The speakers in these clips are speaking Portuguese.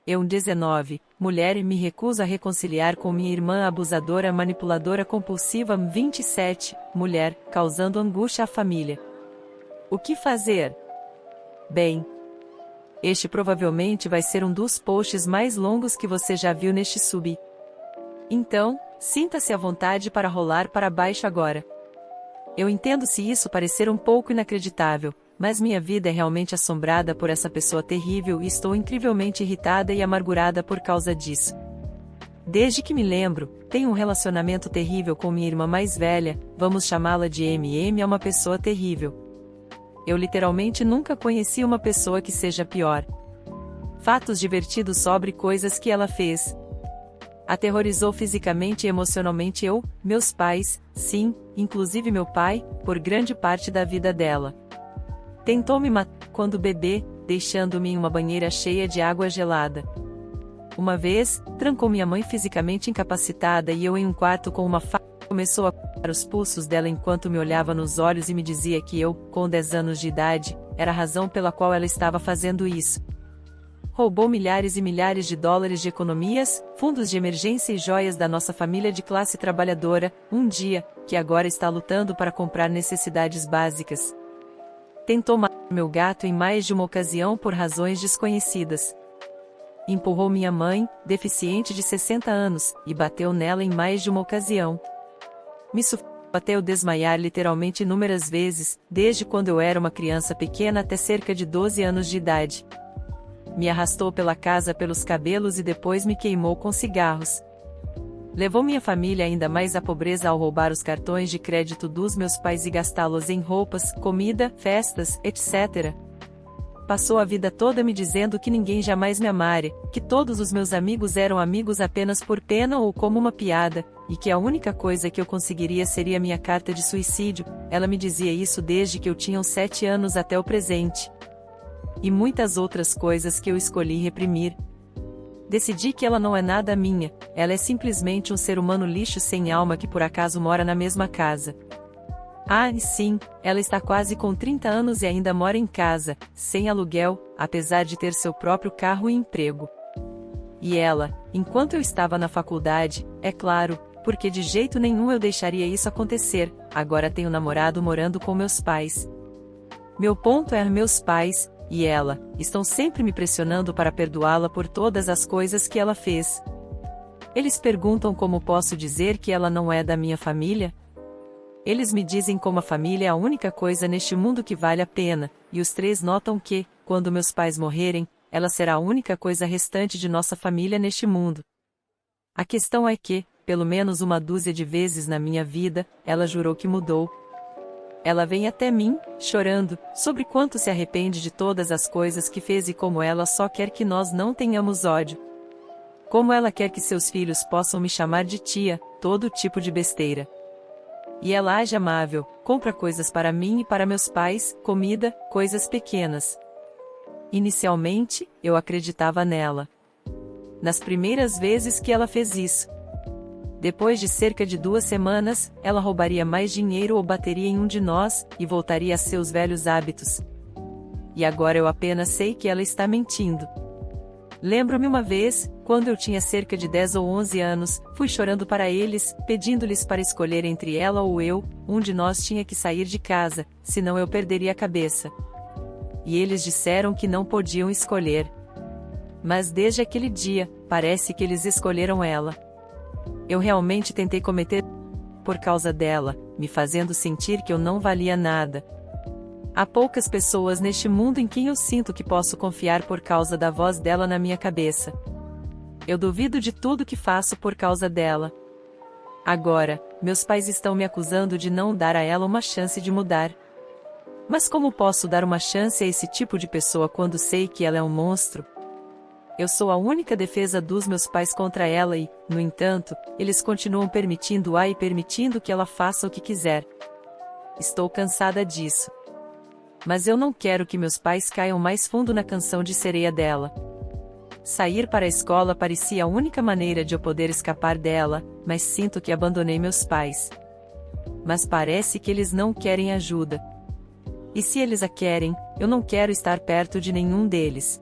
Eu 19, mulher me recuso a reconciliar com minha irmã abusadora manipuladora compulsiva 27, mulher, causando angústia à família. O que fazer? Bem, este provavelmente vai ser um dos posts mais longos que você já viu neste sub. Então, sinta-se à vontade para rolar para baixo agora. Eu entendo se isso parecer um pouco inacreditável, mas minha vida é realmente assombrada por essa pessoa terrível e estou incrivelmente irritada e amargurada por causa disso. Desde que me lembro, tenho um relacionamento terrível com minha irmã mais velha, vamos chamá-la de MM, é uma pessoa terrível. Eu literalmente nunca conheci uma pessoa que seja pior. Fatos divertidos sobre coisas que ela fez. Aterrorizou fisicamente e emocionalmente eu, meus pais, sim, inclusive meu pai, por grande parte da vida dela. Tentou me matar quando bebê, deixando-me em uma banheira cheia de água gelada. Uma vez, trancou minha mãe fisicamente incapacitada e eu em um quarto com uma faca. Começou a cortar os pulsos dela enquanto me olhava nos olhos e me dizia que eu, com 10 anos de idade, era a razão pela qual ela estava fazendo isso. Roubou milhares e milhares de dólares de economias, fundos de emergência e joias da nossa família de classe trabalhadora, um dia, que agora está lutando para comprar necessidades básicas. Tentou matar meu gato em mais de uma ocasião por razões desconhecidas. Empurrou minha mãe, deficiente de 60 anos, e bateu nela em mais de uma ocasião. Me sufocou até eu desmaiar literalmente inúmeras vezes, desde quando eu era uma criança pequena até cerca de 12 anos de idade. Me arrastou pela casa pelos cabelos e depois me queimou com cigarros. Levou minha família ainda mais à pobreza ao roubar os cartões de crédito dos meus pais e gastá-los em roupas, comida, festas, etc. Passou a vida toda me dizendo que ninguém jamais me amara, que todos os meus amigos eram amigos apenas por pena ou como uma piada, e que a única coisa que eu conseguiria seria minha carta de suicídio. Ela me dizia isso desde que eu tinha uns 7 anos até o presente. E muitas outras coisas que eu escolhi reprimir. Decidi que ela não é nada minha, ela é simplesmente um ser humano lixo sem alma que por acaso mora na mesma casa. Ah, e sim, ela está quase com 30 anos e ainda mora em casa, sem aluguel, apesar de ter seu próprio carro e emprego. E ela, enquanto eu estava na faculdade, é claro, porque de jeito nenhum eu deixaria isso acontecer, agora tenho namorado morando com meus pais. Meu ponto é meus pais, e ela, estão sempre me pressionando para perdoá-la por todas as coisas que ela fez. Eles perguntam como posso dizer que ela não é da minha família? Eles me dizem como a família é a única coisa neste mundo que vale a pena, e os 3 notam que, quando meus pais morrerem, ela será a única coisa restante de nossa família neste mundo. A questão é que, pelo menos uma dúzia de vezes na minha vida, ela jurou que mudou. Ela vem até mim, chorando, sobre quanto se arrepende de todas as coisas que fez e como ela só quer que nós não tenhamos ódio. Como ela quer que seus filhos possam me chamar de tia, todo tipo de besteira. E ela age amável, compra coisas para mim e para meus pais, comida, coisas pequenas. Inicialmente, eu acreditava nela. Nas primeiras vezes que ela fez isso. Depois de cerca de 2 semanas, ela roubaria mais dinheiro ou bateria em um de nós, e voltaria a seus velhos hábitos. E agora eu apenas sei que ela está mentindo. Lembro-me uma vez, quando eu tinha cerca de 10 ou 11 anos, fui chorando para eles, pedindo-lhes para escolher entre ela ou eu, um de nós tinha que sair de casa, senão eu perderia a cabeça. E eles disseram que não podiam escolher. Mas desde aquele dia, parece que eles escolheram ela. Eu realmente tentei cometer por causa dela, me fazendo sentir que eu não valia nada. Há poucas pessoas neste mundo em quem eu sinto que posso confiar por causa da voz dela na minha cabeça. Eu duvido de tudo que faço por causa dela. Agora, meus pais estão me acusando de não dar a ela uma chance de mudar. Mas como posso dar uma chance a esse tipo de pessoa quando sei que ela é um monstro? Eu sou a única defesa dos meus pais contra ela e, no entanto, eles continuam permitindo-a e permitindo que ela faça o que quiser. Estou cansada disso. Mas eu não quero que meus pais caiam mais fundo na canção de sereia dela. Sair para a escola parecia a única maneira de eu poder escapar dela, mas sinto que abandonei meus pais. Mas parece que eles não querem ajuda. E se eles a querem, eu não quero estar perto de nenhum deles.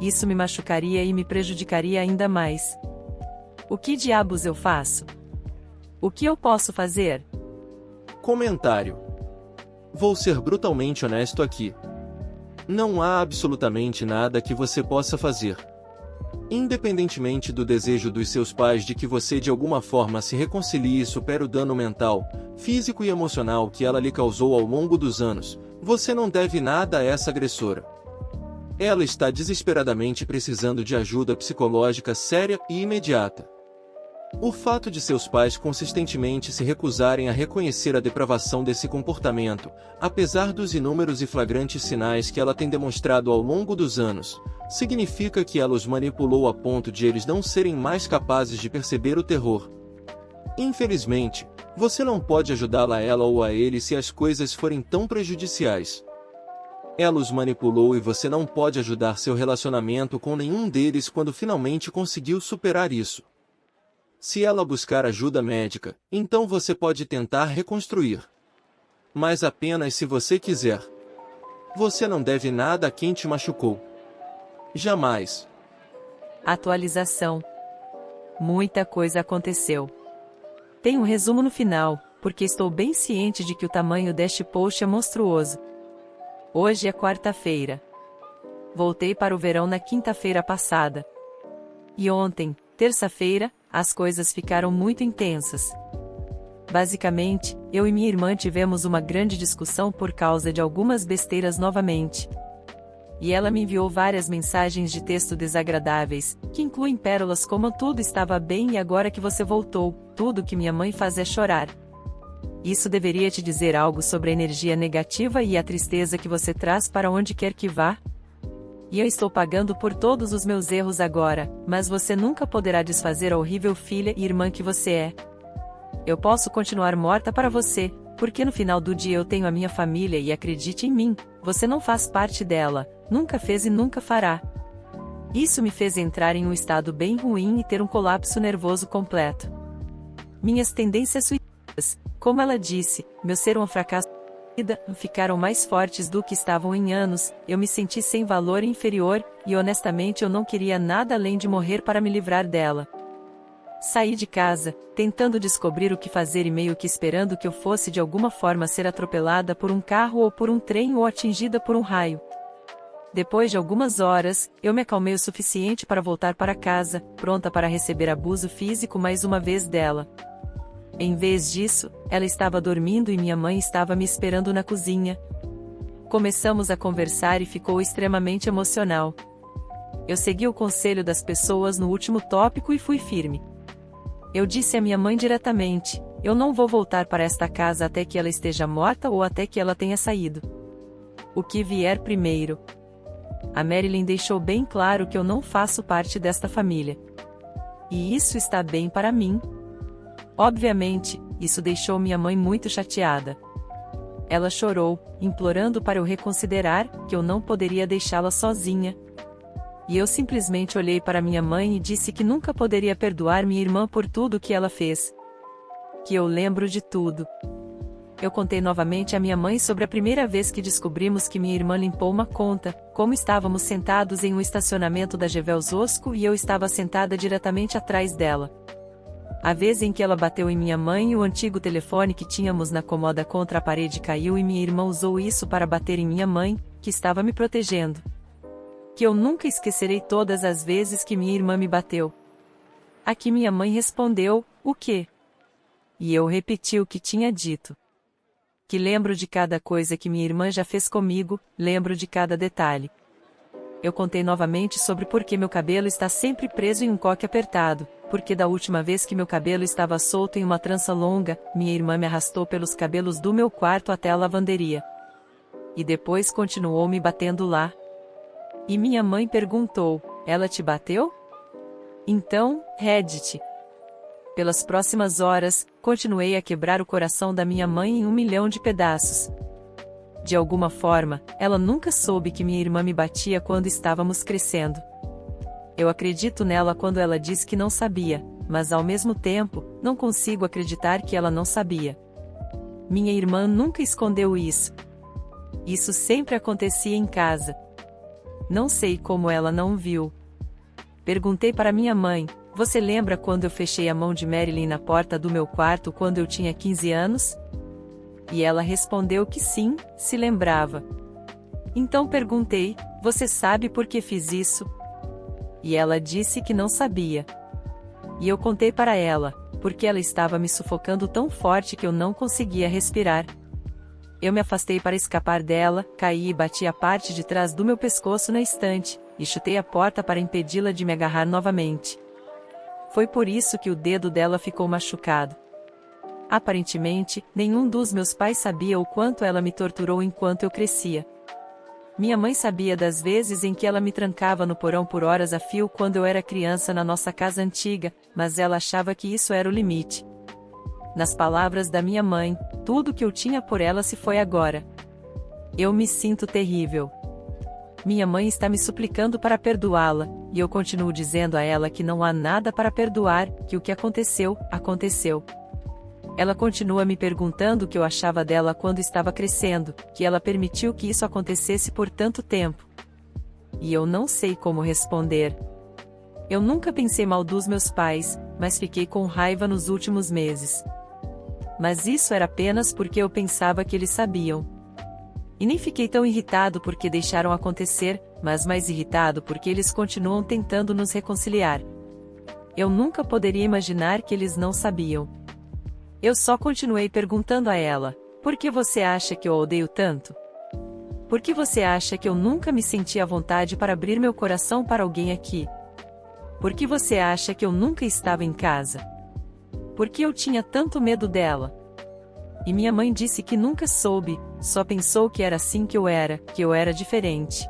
Isso me machucaria e me prejudicaria ainda mais. O que diabos eu faço? O que eu posso fazer? Comentário. Vou ser brutalmente honesto aqui. Não há absolutamente nada que você possa fazer. Independentemente do desejo dos seus pais de que você de alguma forma se reconcilie e supere o dano mental, físico e emocional que ela lhe causou ao longo dos anos, você não deve nada a essa agressora. Ela está desesperadamente precisando de ajuda psicológica séria e imediata. O fato de seus pais consistentemente se recusarem a reconhecer a depravação desse comportamento, apesar dos inúmeros e flagrantes sinais que ela tem demonstrado ao longo dos anos, significa que ela os manipulou a ponto de eles não serem mais capazes de perceber o terror. Infelizmente, você não pode ajudá-la a ela ou a ele se as coisas forem tão prejudiciais. Ela os manipulou e você não pode ajudar seu relacionamento com nenhum deles quando finalmente conseguiu superar isso. Se ela buscar ajuda médica, então você pode tentar reconstruir. Mas apenas se você quiser. Você não deve nada a quem te machucou. Jamais. Atualização. Muita coisa aconteceu. Tem um resumo no final, porque estou bem ciente de que o tamanho deste post é monstruoso. Hoje é quarta-feira. Voltei para o verão na quinta-feira passada. E ontem, terça-feira, as coisas ficaram muito intensas. Basicamente, eu e minha irmã tivemos uma grande discussão por causa de algumas besteiras novamente. E ela me enviou várias mensagens de texto desagradáveis, que incluem pérolas como tudo estava bem e agora que você voltou, tudo que minha mãe faz é chorar. Isso deveria te dizer algo sobre a energia negativa e a tristeza que você traz para onde quer que vá? E eu estou pagando por todos os meus erros agora, mas você nunca poderá desfazer a horrível filha e irmã que você é. Eu posso continuar morta para você, porque no final do dia eu tenho a minha família e acredite em mim, você não faz parte dela, nunca fez e nunca fará. Isso me fez entrar em um estado bem ruim e ter um colapso nervoso completo. Minhas tendências suicidas, como ela disse, meu ser um fracasso ficaram mais fortes do que estavam em anos, eu me senti sem valor e inferior, e honestamente eu não queria nada além de morrer para me livrar dela. Saí de casa, tentando descobrir o que fazer e meio que esperando que eu fosse de alguma forma ser atropelada por um carro ou por um trem ou atingida por um raio. Depois de algumas horas, eu me acalmei o suficiente para voltar para casa, pronta para receber abuso físico mais uma vez dela. Em vez disso, ela estava dormindo e minha mãe estava me esperando na cozinha. Começamos a conversar e ficou extremamente emocional. Eu segui o conselho das pessoas no último tópico e fui firme. Eu disse à minha mãe diretamente: eu não vou voltar para esta casa até que ela esteja morta ou até que ela tenha saído. O que vier primeiro. A Marilyn deixou bem claro que eu não faço parte desta família. E isso está bem para mim. Obviamente, isso deixou minha mãe muito chateada. Ela chorou, implorando para eu reconsiderar, que eu não poderia deixá-la sozinha. E eu simplesmente olhei para minha mãe e disse que nunca poderia perdoar minha irmã por tudo que ela fez. Que eu lembro de tudo. Eu contei novamente à minha mãe sobre a primeira vez que descobrimos que minha irmã limpou uma conta, como estávamos sentados em um estacionamento da Gevels Osco e eu estava sentada diretamente atrás dela. A vez em que ela bateu em minha mãe e o antigo telefone que tínhamos na cômoda contra a parede caiu e minha irmã usou isso para bater em minha mãe, que estava me protegendo. Que eu nunca esquecerei todas as vezes que minha irmã me bateu. A que minha mãe respondeu: o quê? E eu repeti o que tinha dito. Que lembro de cada coisa que minha irmã já fez comigo, lembro de cada detalhe. Eu contei novamente sobre por que meu cabelo está sempre preso em um coque apertado, porque da última vez que meu cabelo estava solto em uma trança longa, minha irmã me arrastou pelos cabelos do meu quarto até a lavanderia. E depois continuou me batendo lá. E minha mãe perguntou: ela te bateu? Então, Reddit. Pelas próximas horas, continuei a quebrar o coração da minha mãe em 1 milhão de pedaços. De alguma forma, ela nunca soube que minha irmã me batia quando estávamos crescendo. Eu acredito nela quando ela diz que não sabia, mas ao mesmo tempo, não consigo acreditar que ela não sabia. Minha irmã nunca escondeu isso. Isso sempre acontecia em casa. Não sei como ela não viu. Perguntei para minha mãe: você lembra quando eu fechei a mão de Marilyn na porta do meu quarto quando eu tinha 15 anos? E ela respondeu que sim, se lembrava. Então perguntei: você sabe por que fiz isso? E ela disse que não sabia. E eu contei para ela, porque ela estava me sufocando tão forte que eu não conseguia respirar. Eu me afastei para escapar dela, caí e bati a parte de trás do meu pescoço na estante, e chutei a porta para impedi-la de me agarrar novamente. Foi por isso que o dedo dela ficou machucado. Aparentemente, nenhum dos meus pais sabia o quanto ela me torturou enquanto eu crescia. Minha mãe sabia das vezes em que ela me trancava no porão por horas a fio quando eu era criança na nossa casa antiga, mas ela achava que isso era o limite. Nas palavras da minha mãe, tudo que eu tinha por ela se foi agora. Eu me sinto terrível. Minha mãe está me suplicando para perdoá-la, e eu continuo dizendo a ela que não há nada para perdoar, que o que aconteceu, aconteceu. Ela continua me perguntando o que eu achava dela quando estava crescendo, que ela permitiu que isso acontecesse por tanto tempo. E eu não sei como responder. Eu nunca pensei mal dos meus pais, mas fiquei com raiva nos últimos meses. Mas isso era apenas porque eu pensava que eles sabiam. E nem fiquei tão irritado porque deixaram acontecer, mas mais irritado porque eles continuam tentando nos reconciliar. Eu nunca poderia imaginar que eles não sabiam. Eu só continuei perguntando a ela: por que você acha que eu a odeio tanto? Por que você acha que eu nunca me senti à vontade para abrir meu coração para alguém aqui? Por que você acha que eu nunca estava em casa? Por que eu tinha tanto medo dela? E minha mãe disse que nunca soube, só pensou que era assim que eu era diferente.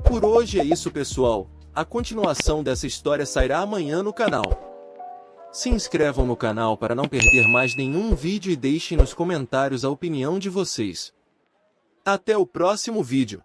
Por hoje é isso, pessoal. A continuação dessa história sairá amanhã no canal. Se inscrevam no canal para não perder mais nenhum vídeo e deixem nos comentários a opinião de vocês. Até o próximo vídeo.